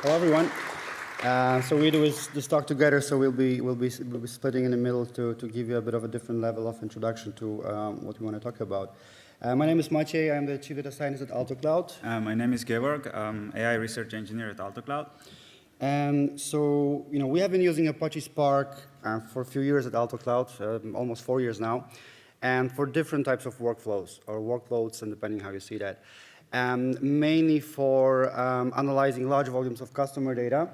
Hello, everyone. So we do this talk together. So we'll be splitting in the middle to give you a bit of a different level of introduction to what we want to talk about. My name is Maciej. I'm the chief data scientist at Altocloud. My name is Gevorg, AI research engineer at Altocloud. And so we have been using Apache Spark for a few years at Altocloud, almost 4 years now, and for different types of workflows or workloads, and depending how you see that. Mainly for analyzing large volumes of customer data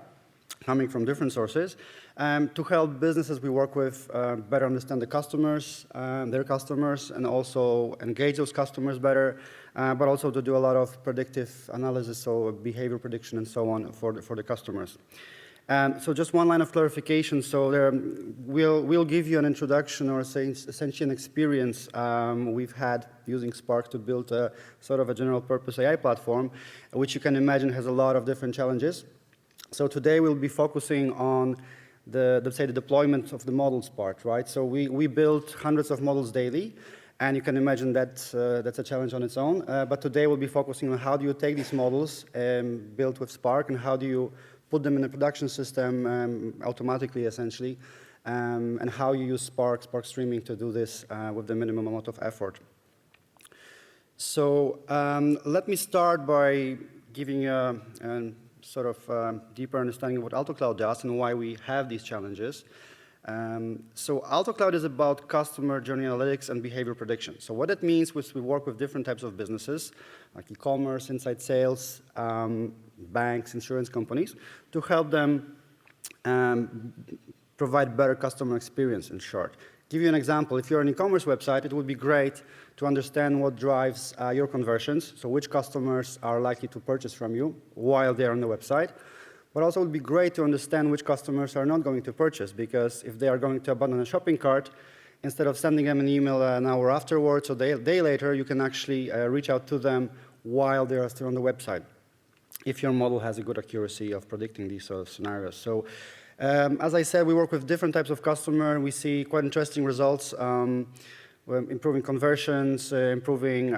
coming from different sources to help businesses we work with better understand the customers, their customers, and also engage those customers better, but also to do a lot of predictive analysis, so behavior prediction and so on for the customers. So just one line of clarification. So we'll give you an introduction or essentially an experience we've had using Spark to build a sort of a general purpose AI platform, which you can imagine has a lot of different challenges. So today we'll be focusing on the deployment of the models part, right? So we build hundreds of models daily, and you can imagine that's a challenge on its own. But today we'll be focusing on how do you take these models built with Spark, and how do you put them in a production system automatically, essentially, and how you use Spark streaming to do this with the minimum amount of effort. So let me start by giving you a sort of deeper understanding of what Altocloud does and why we have these challenges. So Altocloud is about customer journey analytics and behavior prediction. So what that means is we work with different types of businesses, like e-commerce, inside sales, banks, insurance companies, to help them provide better customer experience, in short. Give you an example. If you're an e-commerce website, it would be great to understand what drives your conversions, so which customers are likely to purchase from you while they're on the website. But also it would be great to understand which customers are not going to purchase, because if they are going to abandon a shopping cart, instead of sending them an email an hour afterwards or a day later, you can actually reach out to them while they are still on the website, if your model has a good accuracy of predicting these sort of scenarios. So as I said, we work with different types of customer. We see quite interesting results, improving conversions, improving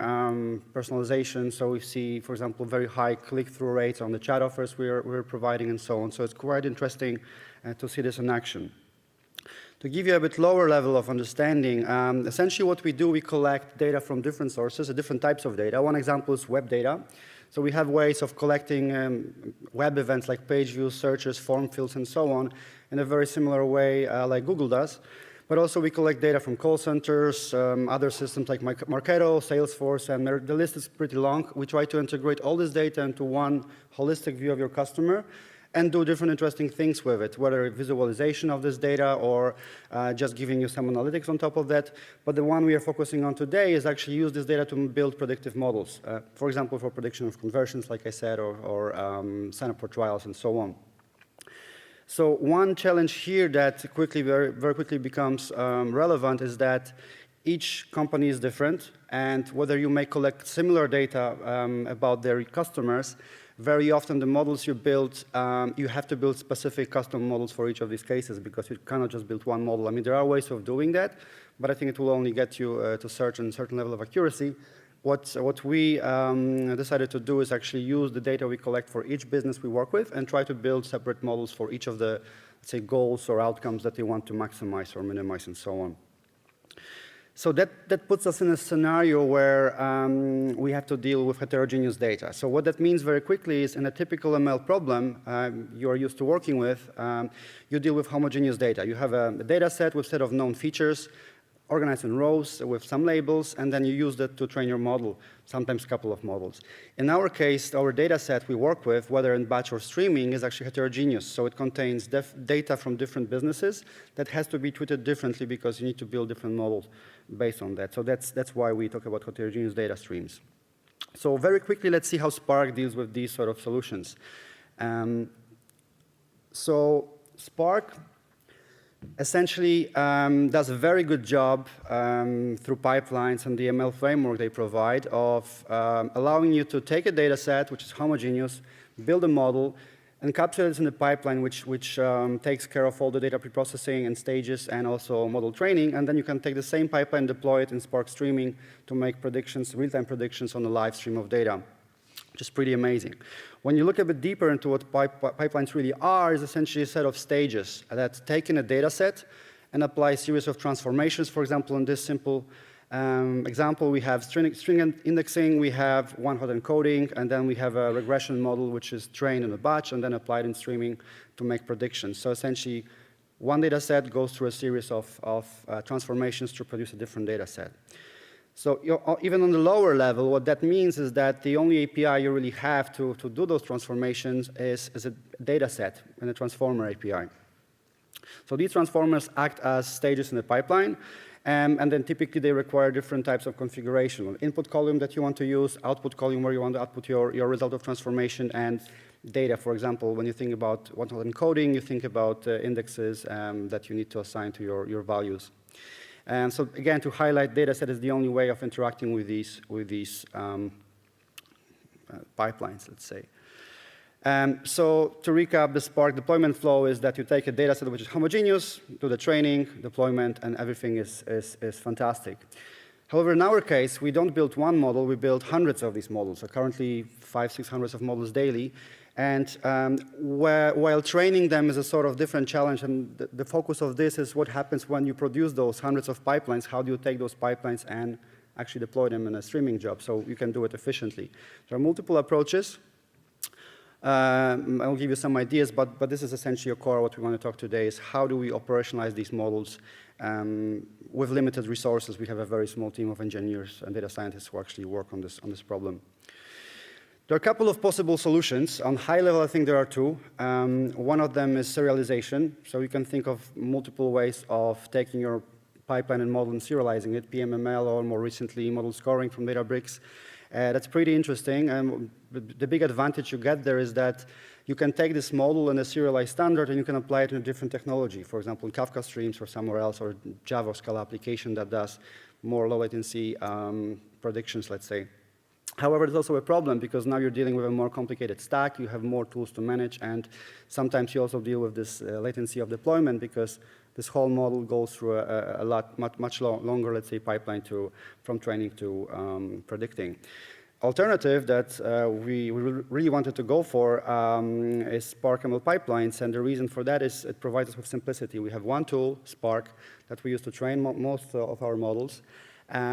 personalization. So we see, for example, very high click-through rates on the chat offers we're providing and so on. So it's quite interesting to see this in action. To give you a bit lower level of understanding, essentially what we do, we collect data from different sources, different types of data. One example is web data. So we have ways of collecting web events like page views, searches, form fills, and so on in a very similar way like Google does. But also we collect data from call centers, other systems like Marketo, Salesforce, and the list is pretty long. We try to integrate all this data into one holistic view of your customer and do different interesting things with it, whether visualization of this data or just giving you some analytics on top of that. But the one we are focusing on today is actually use this data to build predictive models, for example, for prediction of conversions, like I said, or sign up for trials and so on. So one challenge here that very quickly becomes relevant is that each company is different, and whether you may collect similar data about their customers, very often the models you build, you have to build specific custom models for each of these cases, because you cannot just build one model. I mean, there are ways of doing that, but I think it will only get you to certain level of accuracy. What we decided to do is actually use the data we collect for each business we work with and try to build separate models for each of the, let's say, goals or outcomes that they want to maximize or minimize and so on. So that puts us in a scenario where we have to deal with heterogeneous data. So what that means very quickly is in a typical ML problem you are used to working with, you deal with homogeneous data. You have a data set with a set of known features, organized in rows with some labels, and then you use that to train your model, sometimes a couple of models. In our case, our data set we work with, whether in batch or streaming, is actually heterogeneous. So it contains data from different businesses that has to be treated differently because you need to build different models based on that. So that's why we talk about heterogeneous data streams. So very quickly, let's see how Spark deals with these sort of solutions. So Spark essentially does a very good job through pipelines and the ML framework they provide of allowing you to take a data set, which is homogeneous, build a model, encapsulate it in the pipeline, which takes care of all the data preprocessing and stages and also model training. And then you can take the same pipeline, deploy it in Spark streaming to make predictions, real-time predictions on a live stream of data. which is pretty amazing. When you look a bit deeper into what pipelines really are, is essentially a set of stages that take in a data set and apply a series of transformations. For example, in this simple example, we have string indexing, we have one-hot encoding, and then we have a regression model which is trained in a batch and then applied in streaming to make predictions. So essentially, one data set goes through a series of transformations to produce a different data set. So even on the lower level, what that means is that the only API you really have to do those transformations is a data set and a transformer API. So these transformers act as stages in the pipeline, and then typically they require different types of configuration. An input column that you want to use, output column where you want to output your result of transformation, and data. For example, when you think about one-hot encoding, you think about indexes that you need to assign to your values. And so again, to highlight, data set is the only way of interacting with these pipelines, let's say. So to recap, the Spark deployment flow is that you take a data set which is homogeneous, do the training, deployment, and everything is fantastic. However, in our case, we don't build one model, we build hundreds of these models. So currently 500-600 of models daily. And while training them is a sort of different challenge, and the focus of this is what happens when you produce those hundreds of pipelines, how do you take those pipelines and actually deploy them in a streaming job so you can do it efficiently. There are multiple approaches. I'll give you some ideas, but this is essentially a core of what we want to talk today is how do we operationalize these models with limited resources. We have a very small team of engineers and data scientists who actually work on this problem. There are a couple of possible solutions. On high level, I think there are two. One of them is serialization. So you can think of multiple ways of taking your pipeline and model and serializing it, PMML, or more recently, model scoring from Databricks. That's pretty interesting. The big advantage you get there is that you can take this model and a serialized standard and you can apply it in a different technology. For example, in Kafka Streams or somewhere else, or Java or Scala application that does more low latency predictions, let's say. However, there's also a problem because now you're dealing with a more complicated stack, you have more tools to manage, and sometimes you also deal with this latency of deployment because this whole model goes through much longer, let's say, pipeline from training to predicting. Alternative that we really wanted to go for is Spark ML pipelines, and the reason for that is it provides us with simplicity. We have one tool, Spark, that we use to train most of our models.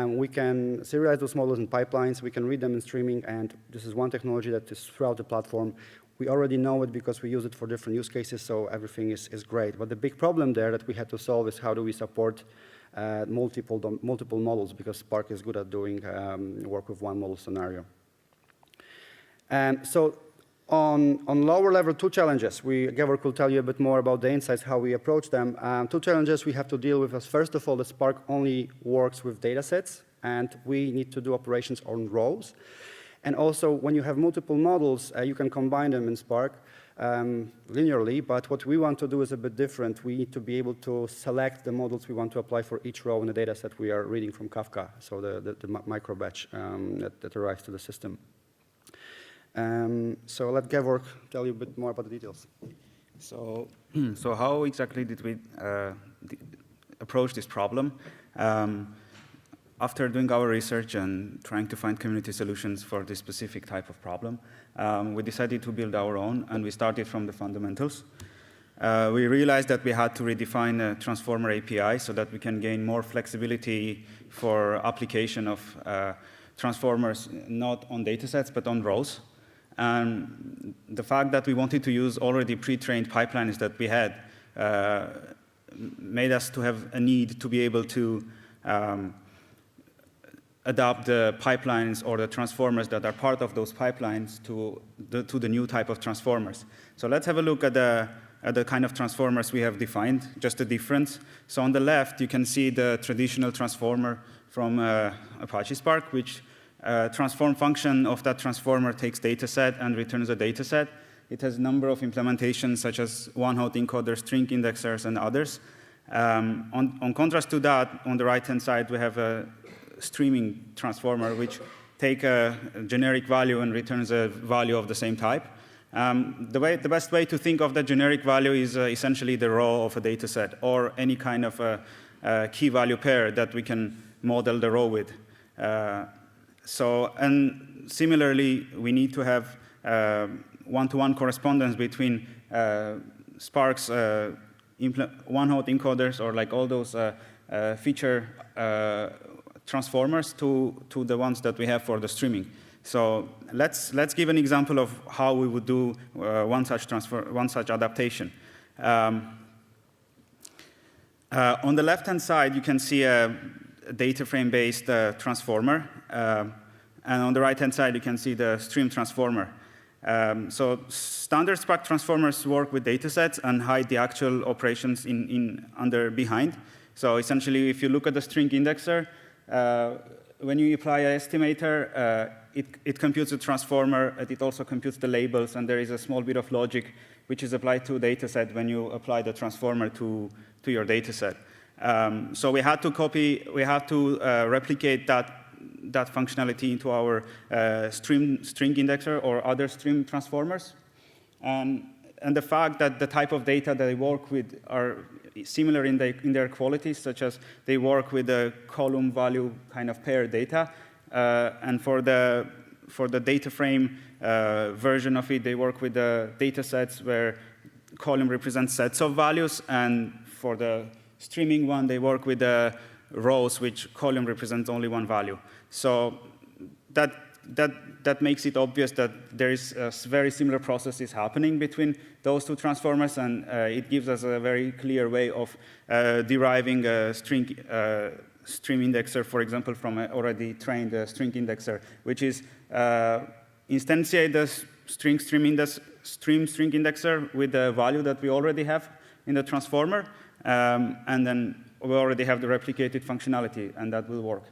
We can serialize those models in pipelines, we can read them in streaming, and this is one technology that is throughout the platform. We already know it because we use it for different use cases, so everything is great. But the big problem there that we had to solve is how do we support multiple models, because Spark is good at doing work with one model scenario. So on lower level, two challenges. Gevorg will tell you a bit more about the insights, how we approach them. Two challenges we have to deal with is, first of all, the Spark only works with data sets, and we need to do operations on rows. And also, when you have multiple models, you can combine them in Spark linearly, but what we want to do is a bit different. We need to be able to select the models we want to apply for each row in the data set we are reading from Kafka, so the micro batch that arrives to the system. So I'll let Gevorg tell you a bit more about the details. So how exactly did we approach this problem? After doing our research and trying to find community solutions for this specific type of problem, we decided to build our own, and we started from the fundamentals. We realized that we had to redefine a transformer API so that we can gain more flexibility for application of transformers not on datasets but on rows. And the fact that we wanted to use already pre-trained pipelines that we had made us to have a need to be able to adapt the pipelines or the transformers that are part of those pipelines to the new type of transformers. So let's have a look at the kind of transformers we have defined, just the difference. So on the left, you can see the traditional transformer from Apache Spark, which transform function of that transformer takes data set and returns a data set. It has a number of implementations, such as one-hot encoder, string indexers, and others. On contrast to that, on the right-hand side, we have a streaming transformer, which take a generic value and returns a value of the same type. The best way to think of the generic value is essentially the row of a data set, or any kind of a key value pair that we can model the row with. So similarly, we need to have one-to-one correspondence between Spark's one-hot encoders, or like all those feature transformers to the ones that we have for the streaming. So let's give an example of how we would do one such adaptation. On the left-hand side, you can see a data frame-based transformer, and on the right-hand side, you can see the stream transformer. So standard Spark transformers work with datasets and hide the actual operations behind. So essentially, if you look at the string indexer, when you apply an estimator, it computes the transformer, and it also computes the labels, and there is a small bit of logic which is applied to a dataset when you apply the transformer to your dataset. So we had to replicate that functionality into our string indexer or other stream transformers. And the fact that the type of data that they work with are similar in their qualities, such as they work with the column value kind of pair data, and for the data frame version of it, they work with the data sets where column represents sets of values, and for the streaming one, they work with the rows, which column represents only one value. So that makes it obvious that there is very similar processes happening between those two transformers, and it gives us a very clear way of deriving a stream indexer, for example, from an already trained string indexer, which is instantiate the string indexer with the value that we already have in the transformer, and then we already have the replicated functionality, and that will work.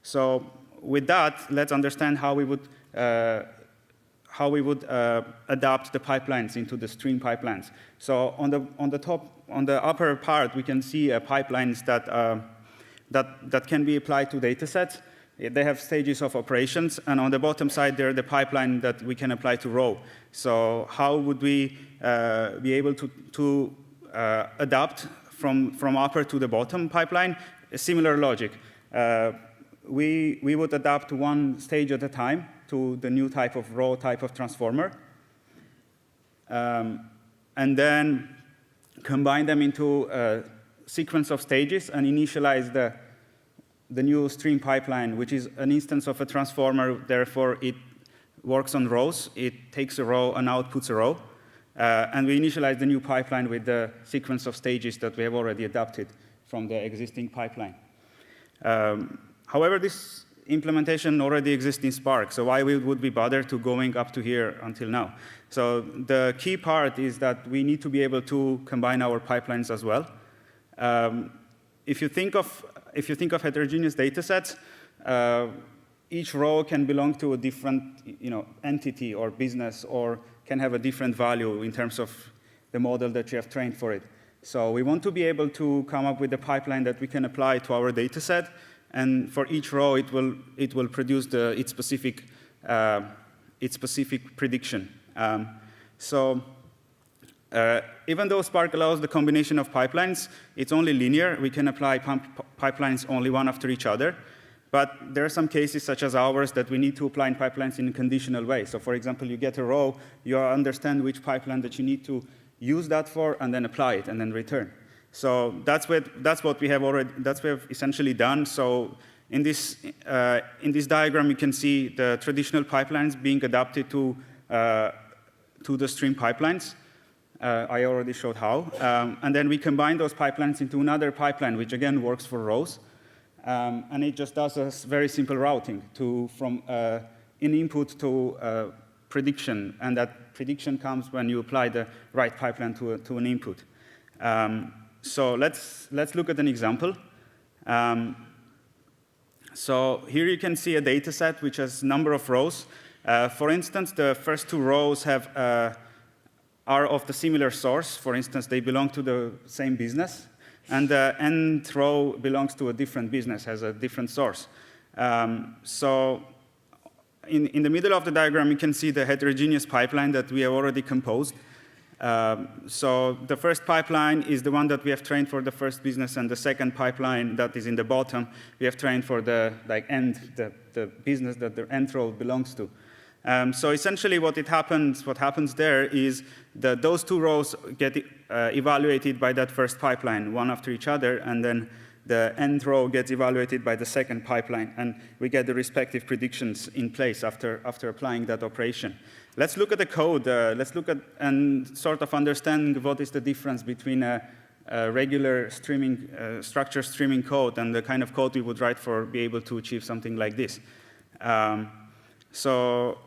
So with that, let's understand how we would adapt the pipelines into the stream pipelines. So on the upper part, we can see pipelines that can be applied to datasets. They have stages of operations, and on the bottom side, they're the pipeline that we can apply to row. So how would we be able to adapt from upper to the bottom pipeline? A similar logic. We would adapt one stage at a time to the new type of row type of transformer, and then combine them into a sequence of stages and initialize the new stream pipeline, which is an instance of a transformer. Therefore, it works on rows. It takes a row and outputs a row. And we initialize the new pipeline with the sequence of stages that we have already adapted from the existing pipeline. However, this implementation already exists in Spark, so why would we bother to going up to here until now? So the key part is that we need to be able to combine our pipelines as well. If you think of heterogeneous datasets, each row can belong to a different entity or business, or can have a different value in terms of the model that you have trained for it. So we want to be able to come up with a pipeline that we can apply to our dataset, and for each row, it will produce its specific prediction. Even though Spark allows the combination of pipelines, it's only linear. We can apply pipelines only one after each other. But there are some cases, such as ours, that we need to apply pipelines in a conditional way. So for example, you get a row, you understand which pipeline that you need to use that for, and then apply it, and then return. So that's what we have essentially done. So in this diagram, you can see the traditional pipelines being adapted to the stream pipelines. I already showed how. And then we combine those pipelines into another pipeline, which again works for rows. And it just does a very simple routing from an input to prediction. And that prediction comes when you apply the right pipeline to an input. So let's look at an example. So here you can see a data set which has a number of rows. For instance, the first two rows are of the similar source. For instance, they belong to the same business. And the nth row belongs to a different business, has a different source. So in the middle of the diagram, you can see the heterogeneous pipeline that we have already composed. So the first pipeline is the one that we have trained for the first business, and the second pipeline that is in the bottom, we have trained for the the business that the end role belongs to. So essentially what happens there is that those two rows get evaluated by that first pipeline, one after each other, and then the end row gets evaluated by the second pipeline, and we get the respective predictions in place after applying that operation. Let's look at the code. Let's look at and sort of understand what is the difference between a regular streaming, structure streaming code and the kind of code we would write for be able to achieve something like this. So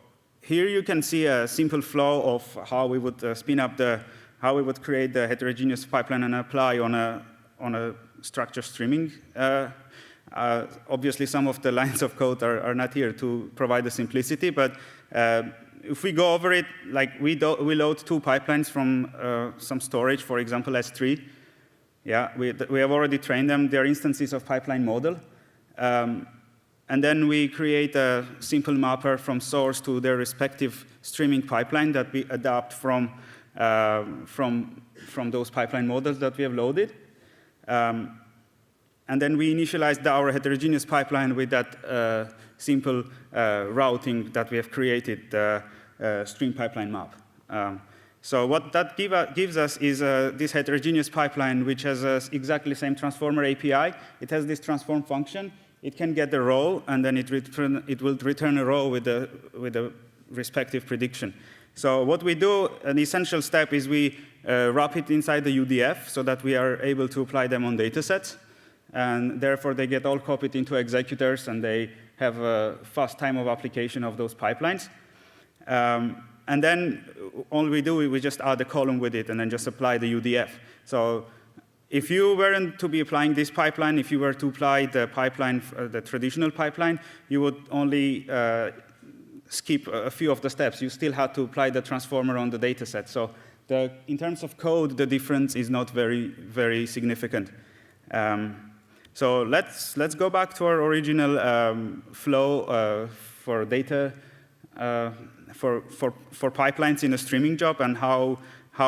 here you can see a simple flow of how we would spin up how we would create the heterogeneous pipeline and apply on a structure streaming. Obviously, some of the lines of code are not here to provide the simplicity, but if we go over it, like we load two pipelines from some storage, for example, S3. Yeah, we have already trained them. They're instances of pipeline model. And then we create a simple mapper from source to their respective streaming pipeline that we adapt from those pipeline models that we have loaded. And then we initialize our heterogeneous pipeline with that simple routing that we have created, the stream pipeline map. So what that gives us is this heterogeneous pipeline, which has exactly the same transformer API. It has this transform function. It can get the row, and then it will return a row with the respective prediction. So what we do, an essential step, is we wrap it inside the UDF so that we are able to apply them on datasets. And therefore, they get all copied into executors, and they have a fast time of application of those pipelines. And then all we do is we just add a column with it and then just apply the UDF. So if you weren't to be applying this pipeline, if you were to apply the pipeline, the traditional pipeline, you would only skip a few of the steps. You still had to apply the transformer on the data set. So in terms of code, the difference is not very, very significant. So let's go back to our original flow for data, for pipelines in a streaming job and how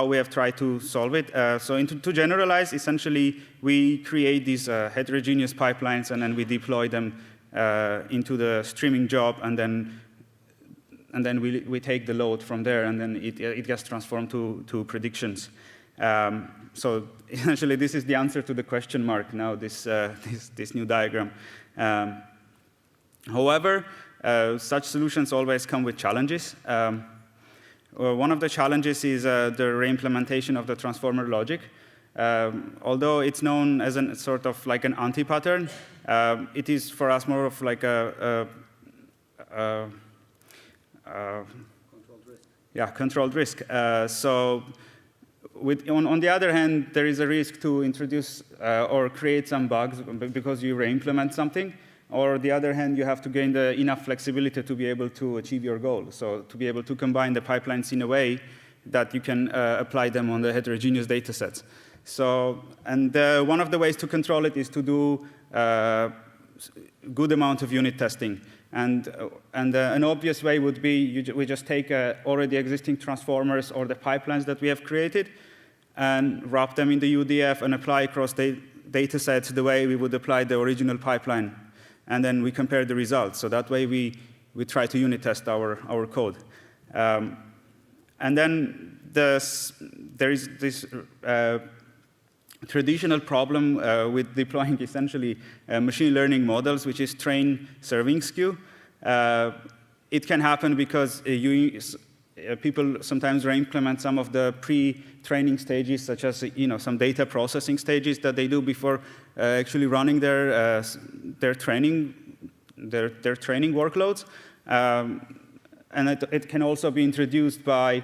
we have tried to solve it. So to generalize, essentially, we create these heterogeneous pipelines, and then we deploy them into the streaming job, and then we take the load from there, and then it gets transformed to predictions. So essentially, this is the answer to the question mark now, this new diagram. However, such solutions always come with challenges. One of the challenges is the re-implementation of the transformer logic. Although it's known as a sort of like an anti-pattern, it is for us more of like a controlled risk. So on the other hand, there is a risk to introduce or create some bugs because you re-implement something. Or on the other hand, you have to gain enough flexibility to be able to achieve your goal. So to be able to combine the pipelines in a way that you can apply them on the heterogeneous data sets. So, and one of the ways to control it is to do good amount of unit testing. And an obvious way would be we just take already existing transformers or the pipelines that we have created and wrap them in the UDF and apply across data sets the way we would apply the original pipeline. And then we compare the results. So that way we try to unit test our code. And then there is this traditional problem with deploying essentially machine learning models, which is train serving skew. It can happen because people sometimes re-implement some of the pre-training stages, such as some data processing stages that they do before actually running their training workloads. And it can also be introduced by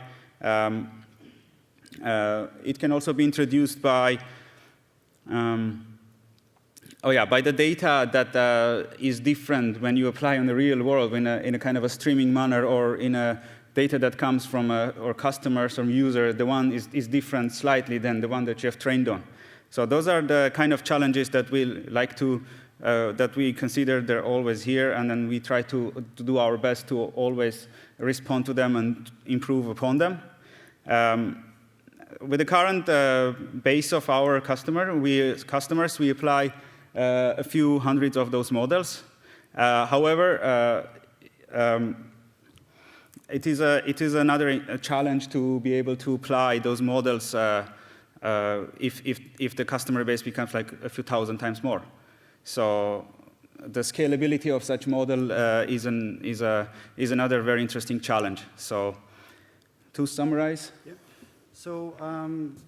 by the data that is different when you apply on the real world in a kind of a streaming manner, or in a data that comes from or customers or user. The one is different slightly than the one that you have trained on. So those are the kind of challenges that we like to that we consider they're always here, and then we try to do our best to always respond to them and improve upon them. with the current base of our customers, we apply a few hundreds of those models. However, it is another challenge to be able to apply those models if the customer base becomes like a few thousand times more. So the scalability of such model is another very interesting challenge. So to summarize. Yeah. So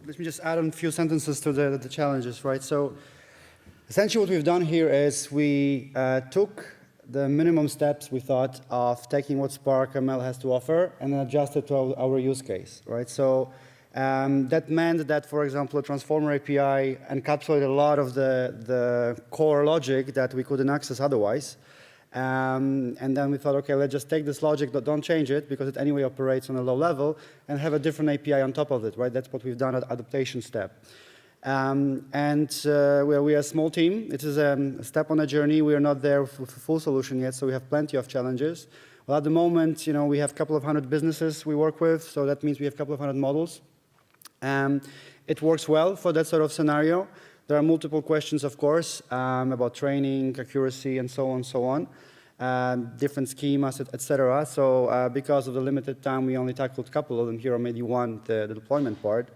let me just add on a few sentences to the challenges, right? So essentially what we've done here is we took the minimum steps we thought of taking what Spark ML has to offer and then adjusted to our use case, right? So that meant that, for example, a transformer API encapsulated a lot of the core logic that we couldn't access otherwise. And then we thought, okay, let's just take this logic, but don't change it because it anyway operates on a low level and have a different API on top of it, right? That's what we've done at adaptation step. We are a small team. It is a step on a journey. We are not there with a full solution yet, so we have plenty of challenges. Well, at the moment, we have a couple of hundred businesses we work with, so that means we have a couple of hundred models. It works well for that sort of scenario. There are multiple questions, of course, about training, accuracy, and so on, different schemas, etc. So because of the limited time, we only tackled a couple of them here, or maybe one, the deployment part.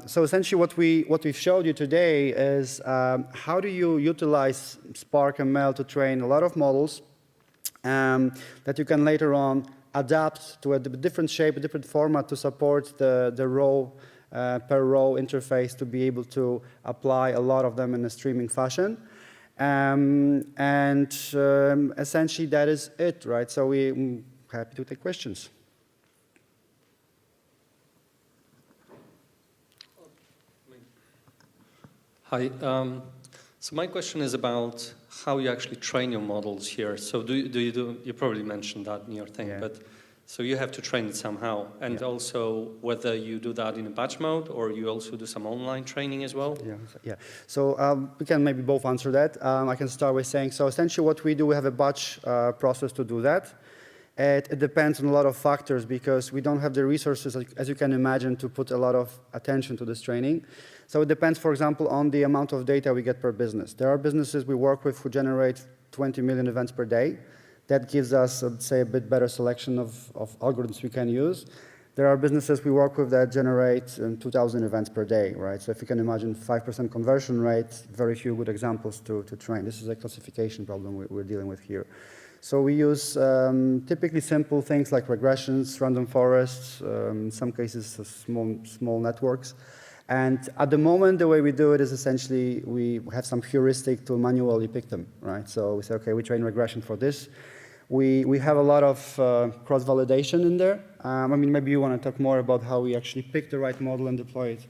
So essentially what we've showed you today is how do you utilize Spark ML to train a lot of models that you can later on adapt to a different shape, a different format to support the row per row interface to be able to apply a lot of them in a streaming fashion. Essentially that is it, right? So we're happy to take questions. Hi. So my question is about how you actually train your models here. So you probably mentioned that in your thing, yeah. But so you have to train it somehow, and yeah. Also whether you do that in a batch mode or you also do some online training as well. Yeah. So we can maybe both answer that. I can start with saying, so essentially what we do, we have a batch process to do that. It depends on a lot of factors because we don't have the resources, as you can imagine, to put a lot of attention to this training. So it depends, for example, on the amount of data we get per business. There are businesses we work with who generate 20 million events per day. That gives us, I'd say, a bit better selection of algorithms we can use. There are businesses we work with that generate 2,000 events per day, right? So if you can imagine 5% conversion rate, very few good examples to train. This is a classification problem we're dealing with here. So we use typically simple things like regressions, random forests, in some cases small networks. And at the moment, the way we do it is essentially we have some heuristic to manually pick them, right? So we say, okay, we train regression for this. We have a lot of cross-validation in there. I mean, maybe you want to talk more about how we actually pick the right model and deploy it.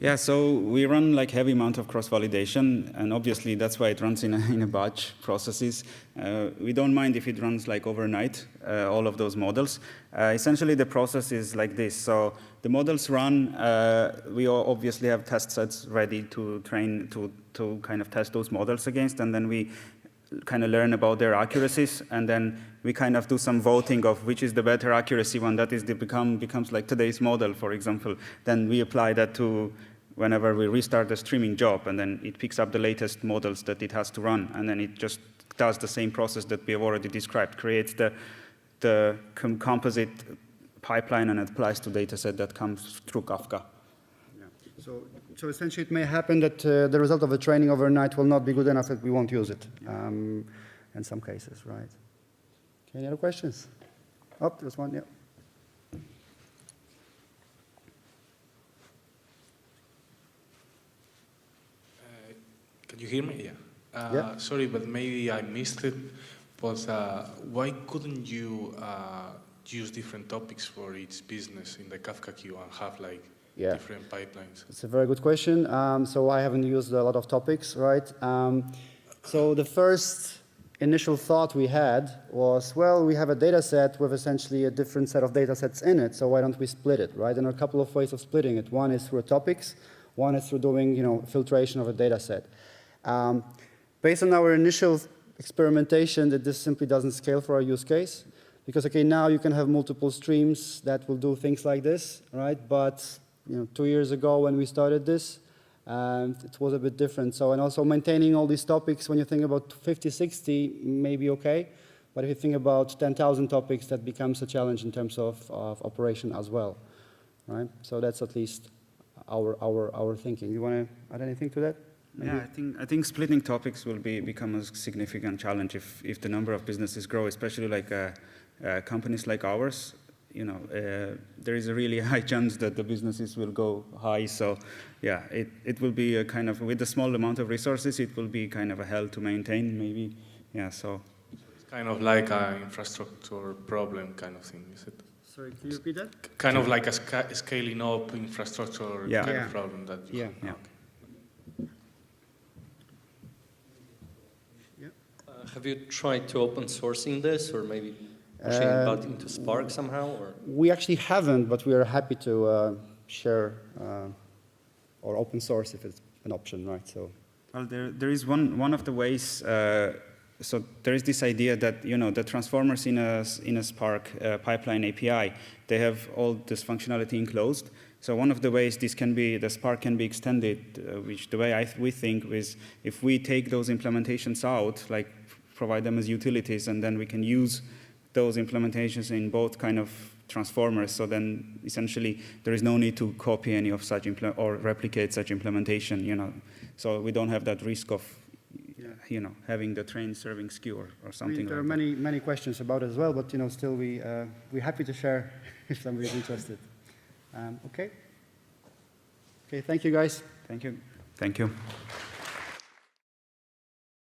Yeah, so we run like heavy amount of cross-validation, and obviously that's why it runs in a batch processes. We don't mind if it runs like overnight, all of those models. Essentially, the process is like this. So the models run, we obviously have test sets ready to train, to kind of test those models against, and then we kind of learn about their accuracies, and then we kind of do some voting of which is the better accuracy one that is becomes like today's model, for example. Then we apply that to whenever we restart the streaming job, and then it picks up the latest models that it has to run, and then it just does the same process that we have already described, creates the composite pipeline and applies to data set that comes through Kafka. Yeah. So essentially it may happen that the result of the training overnight will not be good enough that we won't use it in some cases, right? Okay, any other questions? Oh, there's one, yeah. Can you hear me? Yeah. Yeah. Sorry, but maybe I missed it. But why couldn't you use different topics for each business in the Kafka queue and have like different pipelines? It's a very good question. So I haven't used a lot of topics, right? So the first initial thought we had was, well, we have a data set with essentially a different set of data sets in it, so why don't we split it, right? And there are a couple of ways of splitting it. One is through topics, one is through doing, filtration of a data set. Based on our initial experimentation, that this simply doesn't scale for our use case, because, okay, now you can have multiple streams that will do things like this, right? But 2 years ago when we started this, and it was a bit different. So, and also maintaining all these topics, when you think about 50, 60, maybe okay. But if you think about 10,000 topics, that becomes a challenge in terms of operation as well, right? So that's at least our thinking. You want to add anything to that? Maybe? Yeah, I think splitting topics will become a significant challenge if the number of businesses grow, especially like companies like ours. There is a really high chance that the businesses will go high. So, yeah, it will be a kind of, with a small amount of resources, it will be kind of a hell to maintain, maybe. Yeah, so. It's kind of like an infrastructure problem kind of thing, is it? Sorry, can you repeat that? Kind of like a scaling up infrastructure kind Yeah. of problem that you have. Yeah. Have you tried to open sourcing this, or maybe pushing it out into Spark somehow? Or? We actually haven't, but we are happy to share or open source if it's an option, right? So, well, there is one of the ways. So there is this idea that the transformers in a Spark pipeline API, they have all this functionality enclosed. So one of the ways the Spark can be extended, which the way we think is if we take those implementations out, like provide them as utilities, and then we can use those implementations in both kind of transformers. So then essentially there is no need to copy any of such or replicate such implementation. So we don't have that risk of having the train serving skew or something. There like are many questions about it as well, but still we're happy to share if somebody's interested. Okay. Okay. Thank you, guys. Thank you.